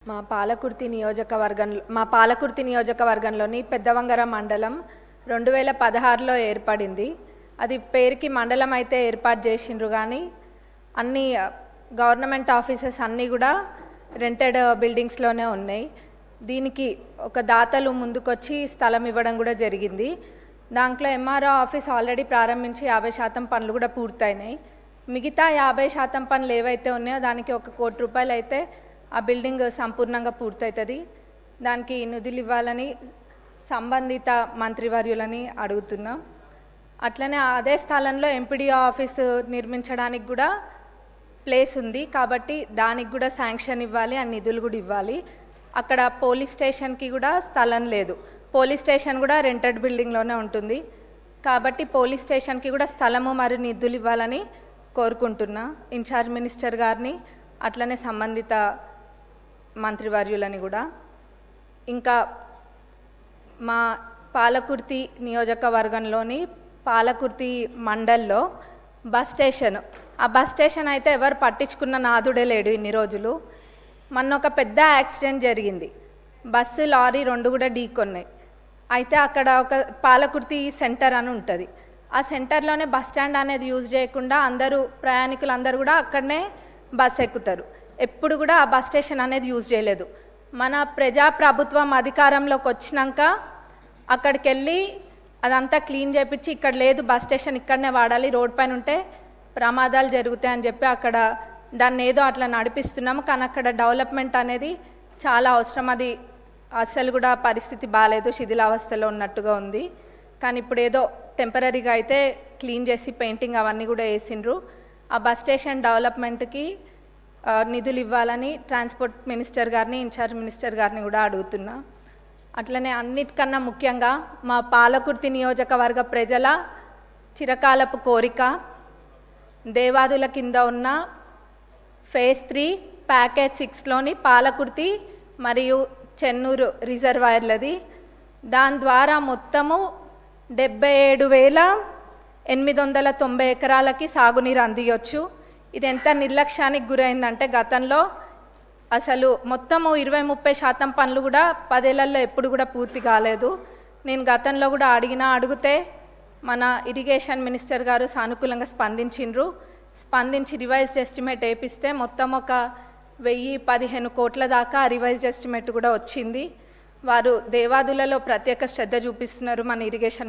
మా పాలకుర్తి నియోజకవర్గంలోని పెద్దవంగర మండలం 2016లో ఏర్పడింది. అది పేరుకి మండలం అయితే ఏర్పాటు చేసిండ్రు కానీ అన్ని గవర్నమెంట్ ఆఫీసెస్ అన్నీ కూడా రెంటెడ్ బిల్డింగ్స్లోనే ఉన్నాయి. దీనికి ఒక దాతలు ముందుకొచ్చి స్థలం ఇవ్వడం కూడా జరిగింది. దాంట్లో ఎంఆర్ఓ ఆఫీస్ ఆల్రెడీ ప్రారంభించి 50% పనులు కూడా పూర్తయినాయి. మిగతా 50% పనులు ఏవైతే ఉన్నాయో దానికి ₹1 కోటి అయితే ఆ బిల్డింగ్ సంపూర్ణంగా పూర్తవుతుంది. దానికి నిధులు ఇవ్వాలని సంబంధిత మంత్రివర్యులని అడుగుతున్నాం. అట్లనే అదే స్థలంలో ఎంపీడీఓ ఆఫీసు నిర్మించడానికి కూడా ప్లేస్ ఉంది కాబట్టి దానికి కూడా శాంక్షన్ ఇవ్వాలి, ఆ నిధులు కూడా ఇవ్వాలి. అక్కడ పోలీస్ స్టేషన్కి కూడా స్థలం లేదు. పోలీస్ స్టేషన్ కూడా రెంటెడ్ బిల్డింగ్లోనే ఉంటుంది కాబట్టి పోలీస్ స్టేషన్కి కూడా స్థలము మరియు నిధులు ఇవ్వాలని కోరుకుంటున్నా ఇన్ఛార్జ్ మినిస్టర్ గారిని, అట్లనే సంబంధిత మంత్రివర్యులని కూడా. ఇంకా మా పాలకుర్తి నియోజకవర్గంలోని పాలకుర్తి మండల్లో బస్ స్టేషన్ అయితే ఎవరు పట్టించుకున్న నాదుడే లేడు ఇన్ని రోజులు. మొన్న ఒక పెద్ద యాక్సిడెంట్ జరిగింది. బస్సు లారీ 2 కూడా ఢీకొన్నాయి. అయితే అక్కడ ఒక పాలకుర్తి సెంటర్ అని ఉంటుంది. ఆ సెంటర్లోనే బస్ స్టాండ్ అనేది యూజ్ చేయకుండా ప్రయాణికులందరూ కూడా అక్కడనే బస్ ఎక్కుతారు. ఎప్పుడు కూడా ఆ బస్ స్టేషన్ అనేది యూజ్ చేయలేదు. మన ప్రజాప్రభుత్వం అధికారంలోకి వచ్చినాక అక్కడికి వెళ్ళి అదంతా క్లీన్ చేయించి ఇక్కడ లేదు బస్ స్టేషన్ ఇక్కడనే వాడాలి, రోడ్ పైన ఉంటే ప్రమాదాలు జరుగుతాయని చెప్పి అక్కడ దాన్ని ఏదో అట్లా నడిపిస్తున్నాము. కానీ అక్కడ డెవలప్మెంట్ అనేది చాలా అవసరం. అది అసలు కూడా పరిస్థితి బాగాలేదు, శిథిలావస్థలో ఉన్నట్టుగా ఉంది. కానీ ఇప్పుడు ఏదో టెంపరీగా అయితే క్లీన్ చేసి పెయింటింగ్ అవన్నీ కూడా వేసిండ్రు. ఆ బస్ స్టేషన్ డెవలప్మెంట్కి నిధులు ఇవ్వాలని ట్రాన్స్పోర్ట్ మినిస్టర్ గారిని, ఇన్ఛార్జ్ మినిస్టర్ గారిని కూడా అడుగుతున్నా. అట్లనే అన్నిటికన్నా ముఖ్యంగా మా పాలకుర్తి నియోజకవర్గ ప్రజల చిరకాలపు కోరిక దేవాదుల కింద ఉన్న ఫేజ్ 3 ప్యాకేజ్ 6లోని పాలకుర్తి మరియు చెన్నూరు రిజర్వాయర్లది. దాని ద్వారా మొత్తము 77,890 ఎకరాలకి సాగునీరు అందియొచ్చు. ఇది ఎంత నిర్లక్ష్యానికి గురైందంటే గతంలో అసలు మొత్తము 20-30% పనులు కూడా 10 ఏళ్లలో ఎప్పుడు కూడా పూర్తి కాలేదు. నేను గతంలో కూడా అడిగితే మన ఇరిగేషన్ మినిస్టర్ గారు సానుకూలంగా స్పందించి రివైజ్డ్ ఎస్టిమేట్ వేపిస్తే మొత్తం ఒక 1015 కోట్ల దాకా రివైజ్డ్ ఎస్టిమేట్ కూడా వచ్చింది. వారు దేవాదులలో ప్రత్యేక శ్రద్ధ చూపిస్తున్నారు మన ఇరిగేషన్